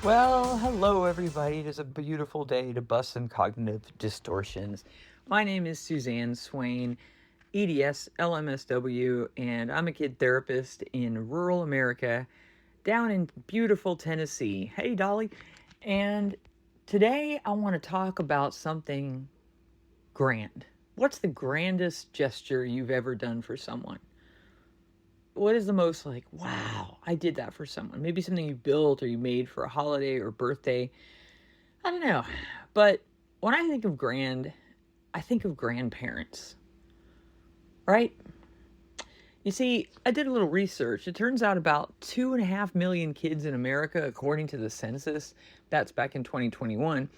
Well, hello everybody. It is a beautiful day to bust some cognitive distortions. My name is Suzanne Swain, EDS, LMSW, and I'm a kid therapist in rural America down in beautiful Tennessee. Hey, Dolly. And today I want to talk about something grand. What's the grandest gesture you've ever done for someone? What is the most like, wow, I did that for someone? Maybe something you built or you made for a holiday or birthday. I don't know. But when I think of grand, I think of grandparents, right? You see, I did a little research. It turns out about 2.5 million kids in America, according to the census, that's back in 2021,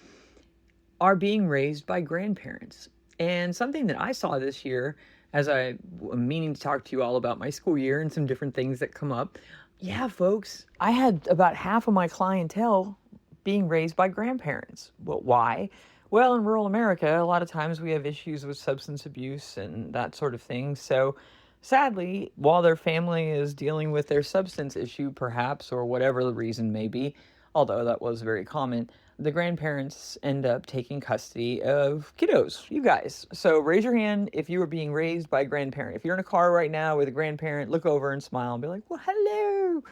are being raised by grandparents. And something that I saw this year, as I am meaning to talk to you all about my school year and some different things that come up. Yeah, folks, I had about half of my clientele being raised by grandparents. Well, why? Well, in rural America, a lot of times we have issues with substance abuse and that sort of thing. So, sadly, while their family is dealing with their substance issue, perhaps, or whatever the reason may be, although that was very common, the grandparents end up taking custody of kiddos, you guys. So raise your hand if you were being raised by a grandparent. If you're in a car right now with a grandparent, look over and smile and be like, well, hello.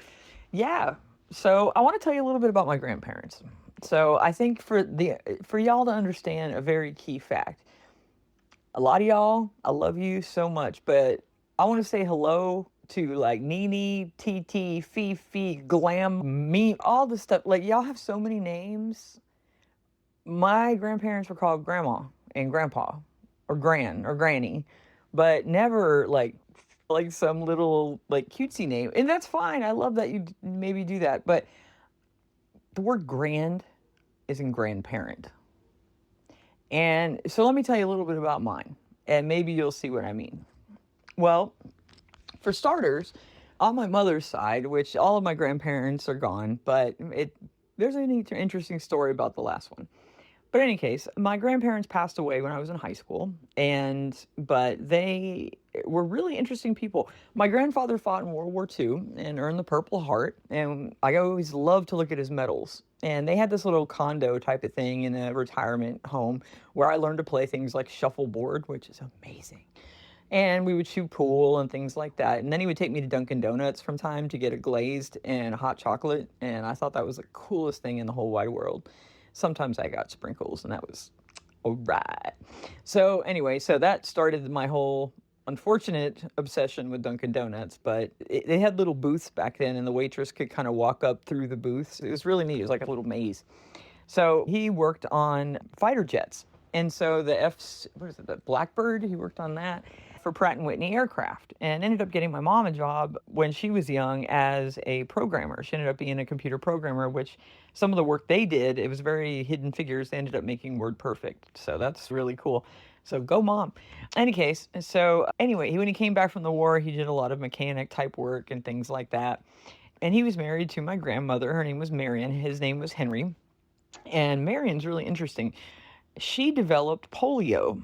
Yeah. So I want to tell you a little bit about my grandparents. So I think for y'all to understand a very key fact, a lot of y'all, I love you so much, but I want to say hello to like Nene, TT, Fifi, Glam, me, all the stuff. Like y'all have so many names. My grandparents were called Grandma and Grandpa, or Gran or Granny, but never like some little like cutesy name. And that's fine. I love that you maybe do that, but the word grand is in grandparent. And so let me tell you a little bit about mine, and maybe you'll see what I mean. Well, for starters, on my mother's side, which all of my grandparents are gone, but there's an interesting story about the last one. But in any case, my grandparents passed away when I was in high school, but they were really interesting people. My grandfather fought in World War II and earned the Purple Heart, and I always loved to look at his medals. And they had this little condo type of thing in a retirement home where I learned to play things like shuffleboard, which is amazing. And we would shoot pool and things like that. And then he would take me to Dunkin' Donuts from time to get a glazed and a hot chocolate. And I thought that was the coolest thing in the whole wide world. Sometimes I got sprinkles, and that was all right. So anyway, so that started my whole unfortunate obsession with Dunkin' Donuts. But they had little booths back then, and the waitress could kind of walk up through the booths. It was really neat. It was like a little maze. So he worked on fighter jets. And so the Blackbird, he worked on that for Pratt & Whitney aircraft, and ended up getting my mom a job when she was young as a programmer. She ended up being a computer programmer, which some of the work they did, it was very Hidden Figures. They ended up making WordPerfect. So that's really cool. So go mom. Any case, so anyway, when he came back from the war, he did a lot of mechanic type work and things like that. And he was married to my grandmother. Her name was Marion. His name was Henry. And Marion's really interesting. She developed polio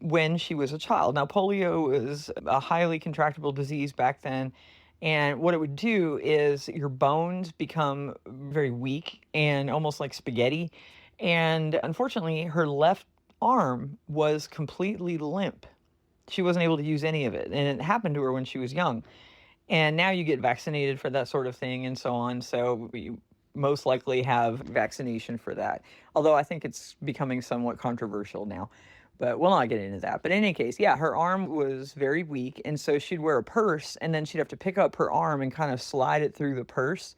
when she was a child. Now, polio was a highly contractable disease back then. And what it would do is your bones become very weak and almost like spaghetti. And unfortunately, her left arm was completely limp. She wasn't able to use any of it. And it happened to her when she was young. And now you get vaccinated for that sort of thing and so on. So we most likely have vaccination for that. Although I think it's becoming somewhat controversial now. But we'll not get into that. But in any case, yeah, her arm was very weak. And so she'd wear a purse, and then she'd have to pick up her arm and kind of slide it through the purse.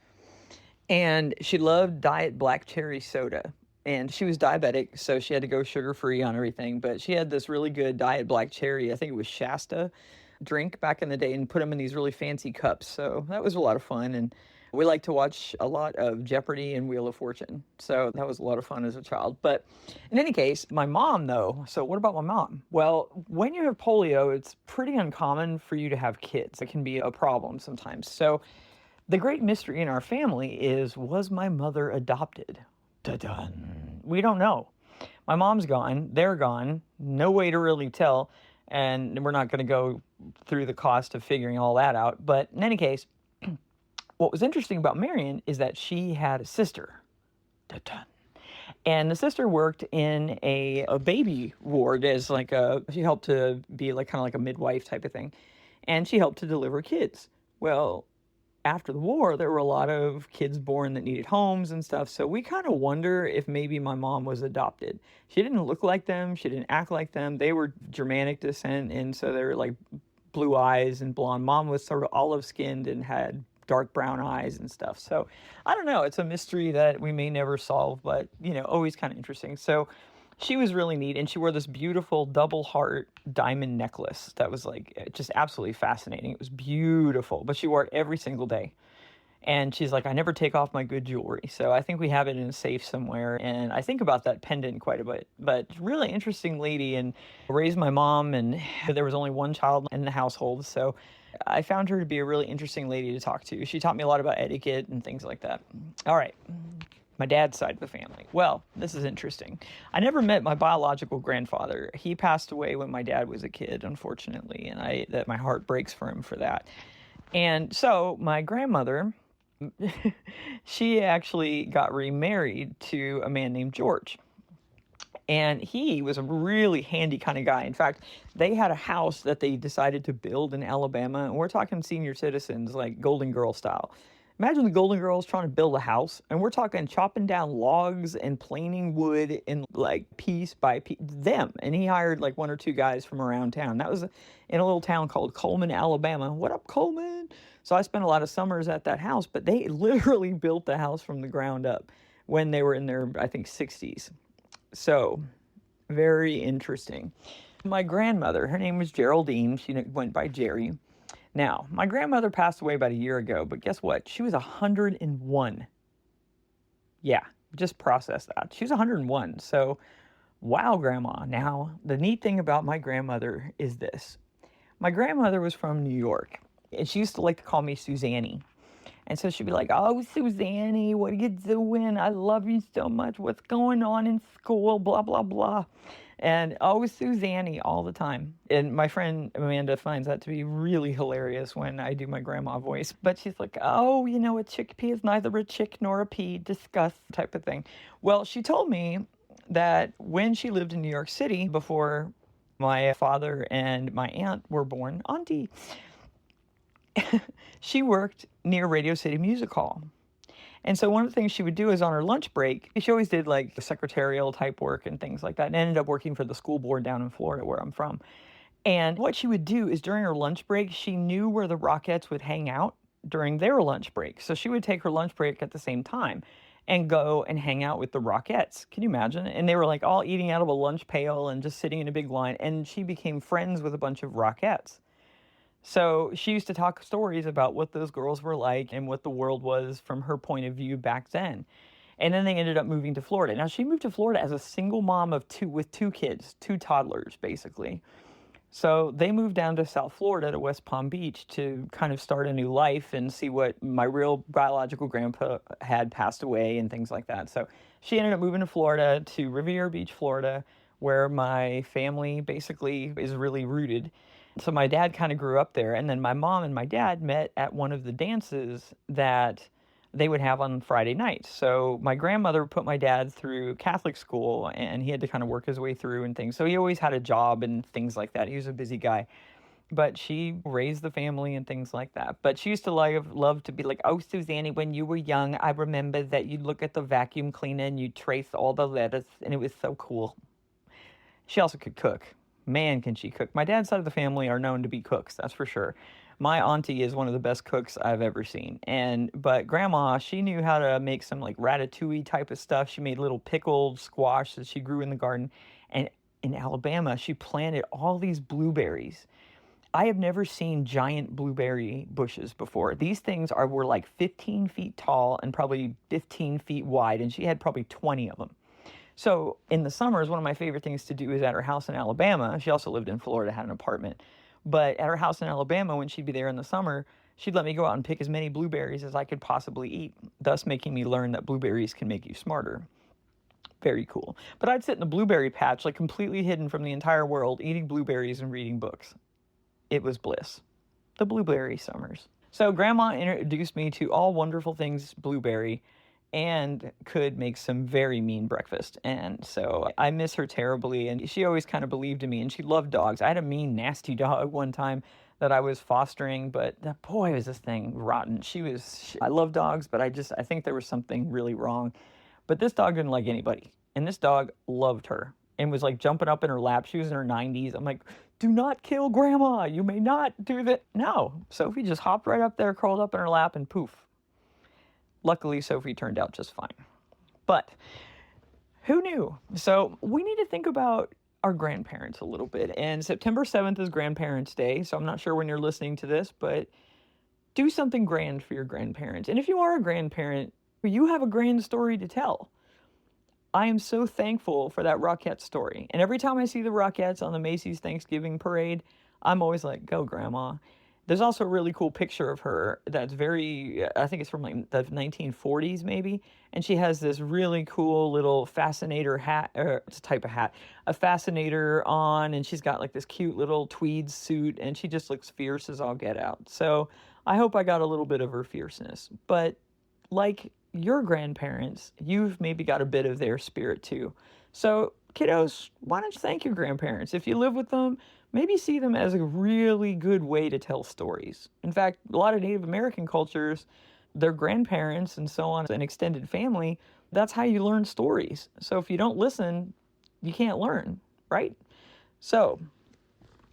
And she loved Diet Black Cherry Soda. And she was diabetic, so she had to go sugar-free on everything. But she had this really good Diet Black Cherry, I think it was Shasta, drink back in the day, and put them in these really fancy cups. So that was a lot of fun. And we like to watch a lot of Jeopardy and Wheel of Fortune. So that was a lot of fun as a child. But in any case, my mom, though, so what about my mom? Well, when you have polio, it's pretty uncommon for you to have kids. It can be a problem sometimes. So the great mystery in our family is, was my mother adopted? Dun-dun. We don't know. My mom's gone. They're gone. No way to really tell. And we're not going to go through the cost of figuring all that out. But in any case, what was interesting about Marion is that she had a sister. Da-dun. And the sister worked in a baby ward as she helped to be like kind of like a midwife type of thing. And she helped to deliver kids. Well, after the war, there were a lot of kids born that needed homes and stuff. So we kind of wonder if maybe my mom was adopted. She didn't look like them. She didn't act like them. They were Germanic descent. And so they were like blue eyes and blonde. Mom was sort of olive skinned and had dark brown eyes and stuff. So I don't know. It's a mystery that we may never solve, but, always kind of interesting. So she was really neat, and she wore this beautiful double heart diamond necklace that was like just absolutely fascinating. It was beautiful, but she wore it every single day. And she's like, I never take off my good jewelry. So I think we have it in a safe somewhere. And I think about that pendant quite a bit. But really interesting lady, and raised my mom, and there was only one child in the household. So I found her to be a really interesting lady to talk to. She taught me a lot about etiquette and things like that. All right. My dad's side of the family. Well, this is interesting. I never met my biological grandfather. He passed away when my dad was a kid, unfortunately, and my heart breaks for him for that. And so my grandmother, she actually got remarried to a man named George. And he was a really handy kind of guy. In fact, they had a house that they decided to build in Alabama. And we're talking senior citizens, like Golden Girl style. Imagine the Golden Girls trying to build a house, and we're talking chopping down logs and planing wood in like piece by piece. Them. And he hired like one or two guys from around town. That was in a little town called Coleman, Alabama. What up, Coleman? So I spent a lot of summers at that house, but they literally built the house from the ground up when they were in their, I think, 60s. So very interesting. My grandmother, her name was Geraldine. She went by Jerry. Now, my grandmother passed away about a year ago, but guess what? She was 101. Yeah, just process that. She was 101. So, wow, Grandma. Now, the neat thing about my grandmother is this. My grandmother was from New York, and she used to like to call me Suzanne. And so she'd be like, oh, Suzanne, what are you doing? I love you so much. What's going on in school? Blah, blah, blah. And always Suzanne all the time. And my friend Amanda finds that to be really hilarious when I do my grandma voice. But she's like, oh, a chickpea is neither a chick nor a pea. Discuss type of thing. Well, she told me that when she lived in New York City before my father and my aunt were born, Auntie, she worked near Radio City Music Hall. And so one of the things she would do is on her lunch break, she always did like secretarial type work and things like that, and ended up working for the school board down in Florida where I'm from. And what she would do is during her lunch break, she knew where the Rockettes would hang out during their lunch break. So she would take her lunch break at the same time and go and hang out with the Rockettes. Can you imagine? And they were like all eating out of a lunch pail and just sitting in a big line. And she became friends with a bunch of Rockettes. So she used to talk stories about what those girls were like and what the world was from her point of view back then. And then they ended up moving to Florida. Now, she moved to Florida as a single mom of two, with two kids, two toddlers, basically. So they moved down to South Florida, to West Palm Beach, to kind of start a new life and see what my real biological grandpa had passed away and things like that. So she ended up moving to Florida, to Riviera Beach, Florida, where my family basically is really rooted. So my dad kind of grew up there, and then my mom and my dad met at one of the dances that they would have on Friday nights. So my grandmother put my dad through Catholic school, and he had to kind of work his way through and things. So he always had a job and things like that. He was a busy guy. But she raised the family and things like that. But she used to love to be like, oh, Suzanne, when you were young, I remember that you'd look at the vacuum cleaner and you'd trace all the letters, and it was so cool. She also could cook. Man, can she cook. My dad's side of the family are known to be cooks, that's for sure. My auntie is one of the best cooks I've ever seen. But Grandma, she knew how to make some like ratatouille type of stuff. She made little pickled squash that she grew in the garden. And in Alabama, she planted all these blueberries. I have never seen giant blueberry bushes before. These things were like 15 feet tall and probably 15 feet wide, and she had probably 20 of them. So in the summers, one of my favorite things to do is at her house in Alabama. She also lived in Florida, had an apartment. But at her house in Alabama, when she'd be there in the summer, she'd let me go out and pick as many blueberries as I could possibly eat, thus making me learn that blueberries can make you smarter. Very cool. But I'd sit in the blueberry patch, like completely hidden from the entire world, eating blueberries and reading books. It was bliss. The blueberry summers. So Grandma introduced me to all wonderful things blueberry. and could make some very mean breakfast. And so I miss her terribly. And she always kind of believed in me, and she loved dogs. I had a mean, nasty dog one time that I was fostering, but boy, was this thing rotten. I love dogs, but I think there was something really wrong. But this dog didn't like anybody. And this dog loved her and was like jumping up in her lap. She was in her 90s. I'm like, do not kill grandma. You may not do that. No. Sophie just hopped right up there, curled up in her lap, and poof. Luckily, Sophie turned out just fine. But who knew? So we need to think about our grandparents a little bit. And September 7th is Grandparents' Day. So I'm not sure when you're listening to this, but do something grand for your grandparents. And if you are a grandparent, you have a grand story to tell. I am so thankful for that Rockette story. And every time I see the Rockettes on the Macy's Thanksgiving parade, I'm always like, go, Grandma. There's also a really cool picture of her that's I think it's from like the 1940s maybe. And she has this really cool little fascinator hat, or it's a type of hat, a fascinator on, and she's got like this cute little tweed suit, and she just looks fierce as all get out. So I hope I got a little bit of her fierceness. But like your grandparents, you've maybe got a bit of their spirit too. So kiddos, why don't you thank your grandparents? If you live with them, maybe see them as a really good way to tell stories. In fact, a lot of Native American cultures, their grandparents and so on, an extended family, that's how you learn stories. So if you don't listen, you can't learn, right? So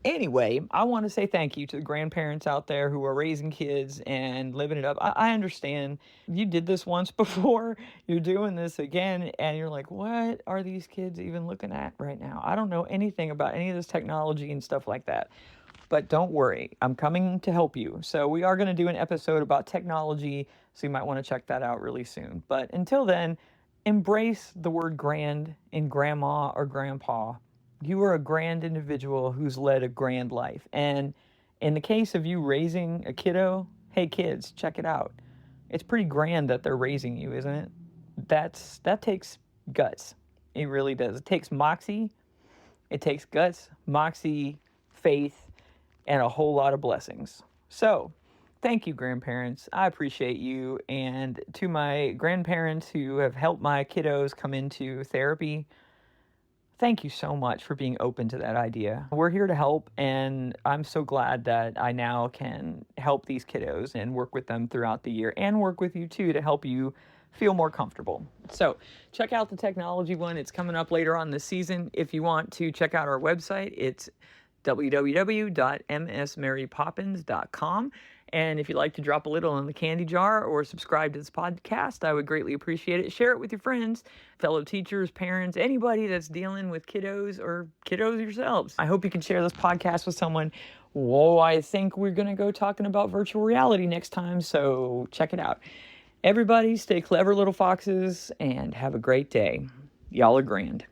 anyway, I want to say thank you to the grandparents out there who are raising kids and living it up. I understand you did this once before, you're doing this again, and you're like, what are these kids even looking at right now? I don't know anything about any of this technology and stuff like that. But don't worry, I'm coming to help you. So we are going to do an episode about technology, so you might want to check that out really soon. But until then, embrace the word grand in grandma or grandpa. You are a grand individual who's led a grand life. And in the case of you raising a kiddo, hey kids, check it out. It's pretty grand that they're raising you, isn't it? That takes guts. It really does. It takes moxie. It takes guts, moxie, faith, and a whole lot of blessings. So, thank you, grandparents. I appreciate you. And to my grandparents who have helped my kiddos come into therapy, thank you so much for being open to that idea. We're here to help, and I'm so glad that I now can help these kiddos and work with them throughout the year, and work with you too to help you feel more comfortable. So check out the technology one. It's coming up later on this season. If you want to check out our website, it's www.msmarypoppins.com. And if you'd like to drop a little in the candy jar or subscribe to this podcast, I would greatly appreciate it. Share it with your friends, fellow teachers, parents, anybody that's dealing with kiddos or kiddos yourselves. I hope you can share this podcast with someone. Whoa, I think we're going to go talking about virtual reality next time, so check it out. Everybody, stay clever little foxes and have a great day. Y'all are grand.